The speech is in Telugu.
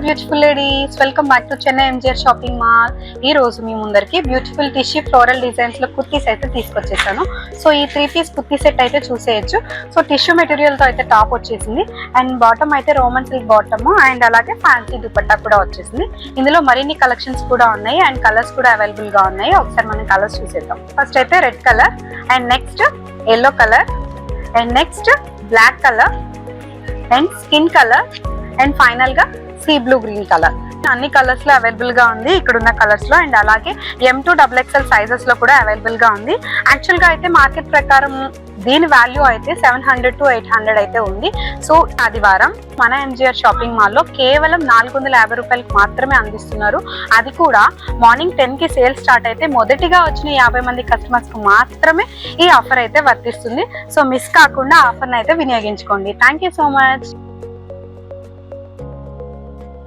Beautiful ladies, welcome back to Chennai MGR shopping mall. ఈ రోజు మీ ముందరికి బ్యూటిఫుల్ టిష్యూ ఫ్లోరల్ డిజైన్స్ లో కుర్తీస్ అయితే తీసుకొచ్చేసాను. సో ఈ 3 పీస్ కుర్తీ సెట్ అయితే చూసేయచ్చు. సో టిష్యూ మెటీరియల్ తో అయితే టాప్ వచ్చేసింది అండ్ బాటమ్ అయితే రోమన్ సిల్క్ బాటమ్ అండ్ అలాగే ఫ్యాన్సీ దుపట్టా కూడా వచ్చేసింది. ఇందులో మరిన్ని కలెక్షన్స్ కూడా ఉన్నాయి అండ్ కలర్స్ కూడా అవైలబుల్ గా ఉన్నాయి. ఒకసారి మనం కలర్స్ చూసేద్దాం. ఫస్ట్ అయితే red colour and next yellow colour and next black colour and skin colour and final గా సీ బ్లూ గ్రీన్ కలర్. అన్ని కలర్స్ లో అవైలబుల్ గా ఉంది ఇక్కడ ఉన్న కలర్స్ లో అండ్ అలాగే M2 XXL సైజెస్ లో కూడా అవైలబుల్ గా ఉంది. యాక్చువల్ గా అయితే మార్కెట్ ప్రకారం దీని వాల్యూ అయితే 700 to 800 అయితే ఉంది. సో ఆదివారం మన ఎంజిఆర్ షాపింగ్ మాల్ లో కేవలం 450 రూపాయలకు మాత్రమే అందిస్తున్నారు. అది కూడా మార్నింగ్ 10 కి సేల్ స్టార్ట్ అయితే మొదటిగా వచ్చిన 50 మంది కస్టమర్స్ కు మాత్రమే ఈ ఆఫర్ అయితే వర్తిస్తుంది. సో మిస్ కాకుండా ఆఫర్ అయితే వినియోగించుకోండి. Thank you so much.